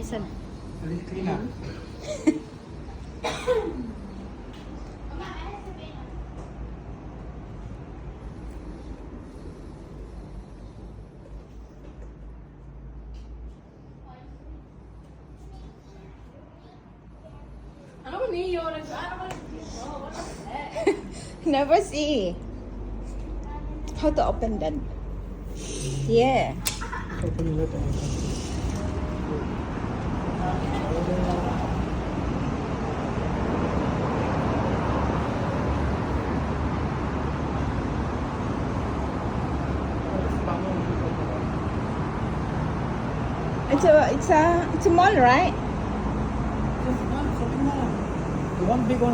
Nice and Let's clean up. ano ba niyo? Ano ba? Never see. How to open that? Yeah. Open it up. It's a mall, right? The one big one.